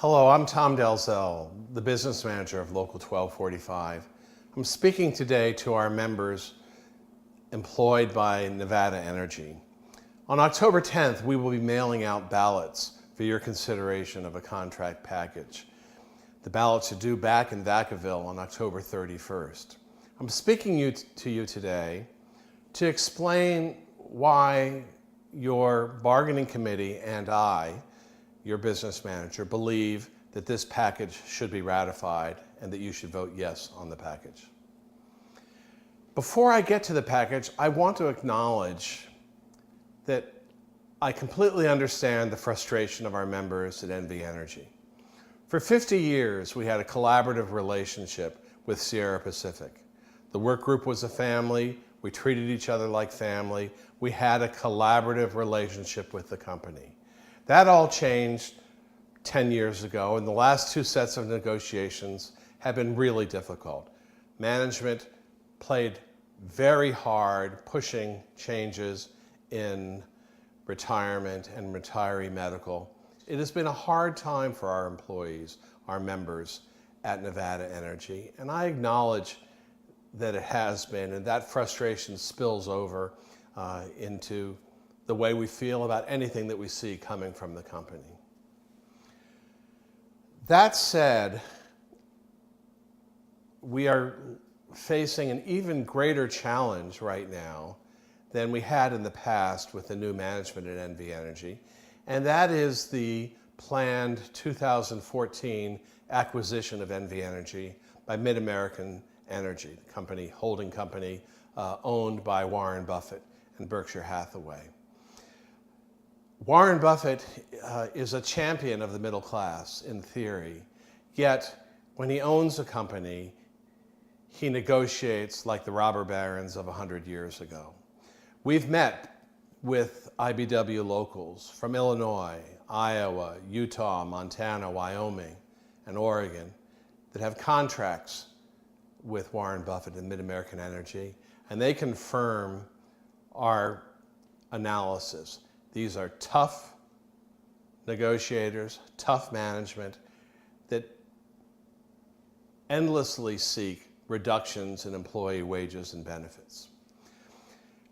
Hello, I'm Tom Dalzell, the Business Manager of Local 1245. I'm speaking today to our members employed by NV Energy. On October 10th, we will be mailing out ballots for your consideration of a contract package. The ballots are due back in Vacaville on October 31st. I'm speaking to you today to explain why your bargaining committee and I, your business manager, believe that this package should be ratified and that you should vote yes on the package. Before I get to the package, I want to acknowledge that I completely understand the frustration of our members at NV Energy. For 50 years, we had a collaborative relationship with Sierra Pacific. The work group was a family. We treated each other like family. We had a collaborative relationship with the company. That all changed 10 years ago, and the last two sets of negotiations have been really difficult. Management played very hard pushing changes in retirement and retiree medical. It has been a hard time for our employees, our members at NV Energy, and I acknowledge that it has been, and that frustration spills over into the way we feel about anything that we see coming from the company. That said, we are facing an even greater challenge right now than we had in the past with the new management at NV Energy, and that is the planned 2014 acquisition of NV Energy by Mid-American Energy, the company, holding company owned by Warren Buffett and Berkshire Hathaway. Warren Buffett is a champion of the middle class in theory, yet when he owns a company, he negotiates like the robber barons of 100 years ago. We've met with IBEW locals from Illinois, Iowa, Utah, Montana, Wyoming, and Oregon that have contracts with Warren Buffett and Mid-American Energy, and they confirm our analysis. These are tough negotiators, tough management that endlessly seek reductions in employee wages and benefits.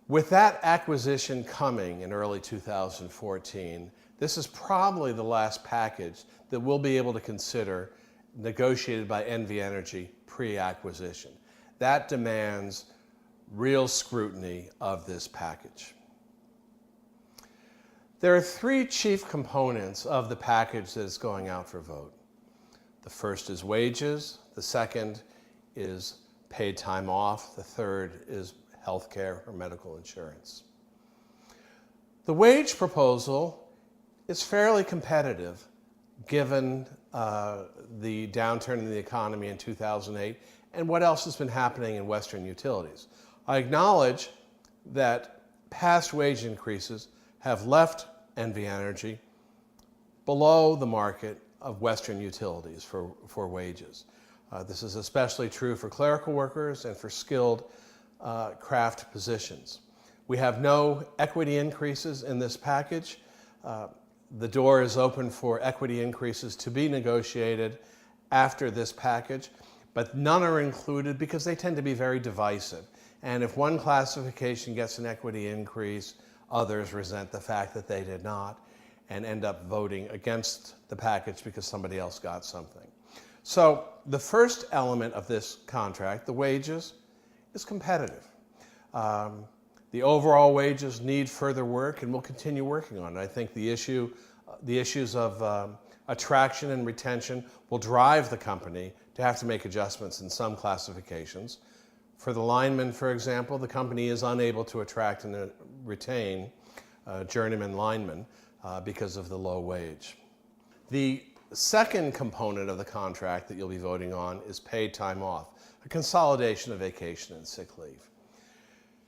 With that acquisition coming in early 2014, this is probably the last package that we'll be able to consider negotiated by NV Energy pre-acquisition. That demands real scrutiny of this package. There are three chief components of the package that is going out for vote. The first is wages, the second is paid time off, the third is health care or medical insurance. The wage proposal is fairly competitive given the downturn in the economy in 2008 and what else has been happening in Western utilities. I acknowledge that past wage increases have left NV Energy below the market of Western utilities for wages. This is especially true for clerical workers and for skilled craft positions. We have no equity increases in this package. The door is open for equity increases to be negotiated after this package, but none are included because they tend to be very divisive. And if one classification gets an equity increase, others resent the fact that they did not and end up voting against the package because somebody else got something. So the first element of this contract, the wages, is competitive. The overall wages need further work, and we'll continue working on it. I think the issues of attraction and retention will drive the company to have to make adjustments in some classifications. For the linemen, for example, the company is unable to attract and retain journeyman linemen because of the low wage. The second component of the contract that you'll be voting on is paid time off, a consolidation of vacation and sick leave.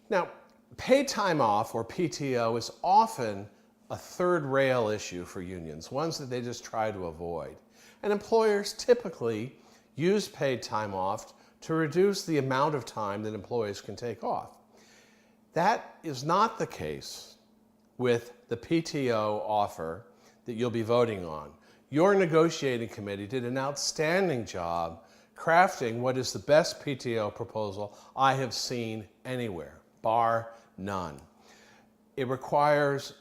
Now, paid time off, or PTO, is often a third rail issue for unions, ones that they just try to avoid. And employers typically use paid time off to reduce the amount of time that employees can take off. That is not the case with the PTO offer that you'll be voting on. Your negotiating committee did an outstanding job crafting what is the best PTO proposal I have seen anywhere, bar none. It requires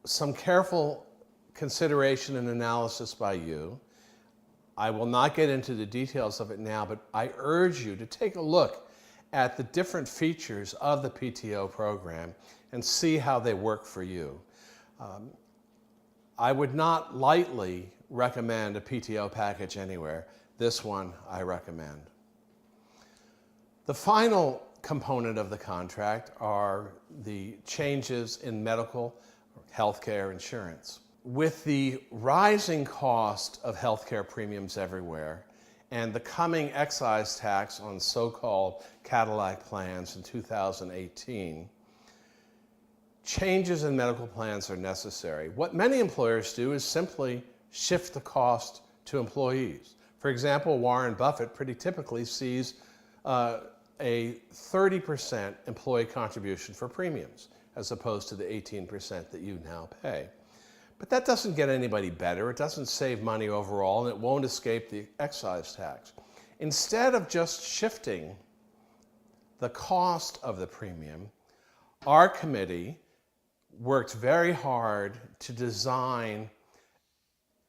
some careful consideration and analysis by you. I will not get into the details of it now, but I urge you to take a look at the different features of the PTO program and see how they work for you. I would not lightly recommend a PTO package anywhere. This one I recommend. The final component of the contract are the changes in medical healthcare insurance. With the rising cost of healthcare premiums everywhere and the coming excise tax on so-called Cadillac plans in 2018, changes in medical plans are necessary. What many employers do is simply shift the cost to employees. For example, Warren Buffett pretty typically sees a 30% employee contribution for premiums, as opposed to the 18% that you now pay. But that doesn't get anybody better. It doesn't save money overall, and it won't escape the excise tax. Instead of just shifting the cost of the premium, our committee worked very hard to design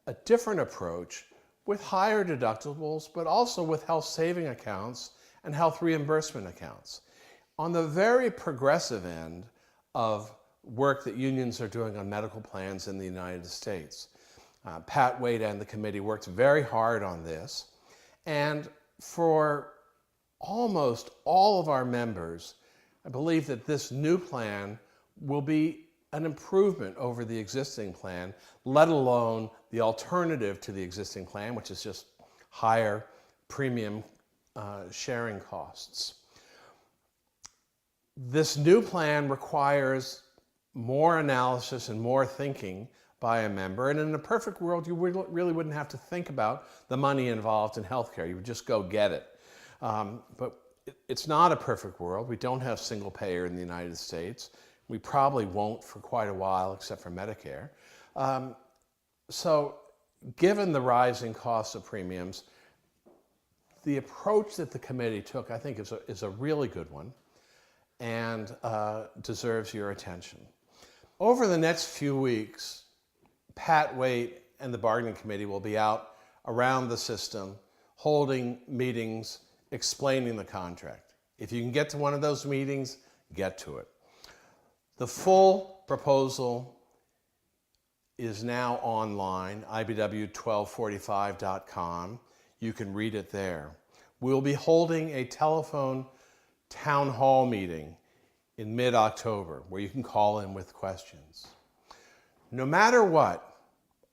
a different approach with higher deductibles, but also with health saving accounts and health reimbursement accounts. On the very progressive end of work that unions are doing on medical plans in the United States. Pat Wade and the committee worked very hard on this, and for almost all of our members, I believe that this new plan will be an improvement over the existing plan, let alone the alternative to the existing plan, which is just higher premium sharing costs. This new plan requires more analysis and more thinking by a member, and in a perfect world, you really wouldn't have to think about the money involved in healthcare. You would just go get it. But it's not a perfect world. We don't have single payer in the United States. We probably won't for quite a while, except for Medicare. So given the rising costs of premiums, the approach that the committee took, I think, is a really good one and deserves your attention. Over the next few weeks, Pat Wade and the bargaining committee will be out around the system holding meetings explaining the contract. If you can get to one of those meetings, get to it. The full proposal is now online, IBEW1245.com. You can read it there. We'll be holding a telephone town hall meeting in mid-October where you can call in with questions. No matter what,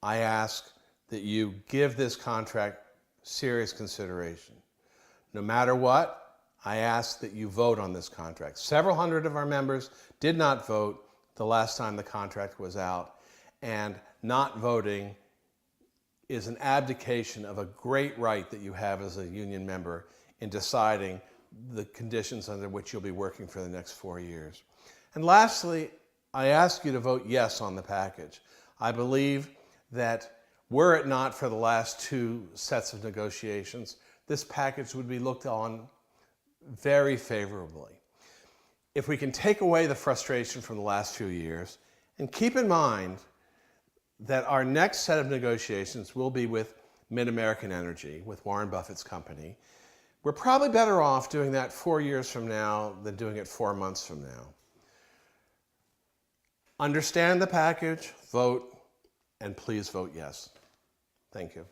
I ask that you give this contract serious consideration. No matter what, I ask that you vote on this contract. Several hundred of our members did not vote the last time the contract was out, and not voting is an abdication of a great right that you have as a union member in deciding the conditions under which you'll be working for the next 4 years. And lastly, I ask you to vote yes on the package. I believe that were it not for the last 2 sets of negotiations, this package would be looked on very favorably. If we can take away the frustration from the last few years, and keep in mind that our next set of negotiations will be with Mid-American Energy, with Warren Buffett's company, we're probably better off doing that 4 years from now than doing it 4 months from now. Understand the package, vote, and please vote yes. Thank you.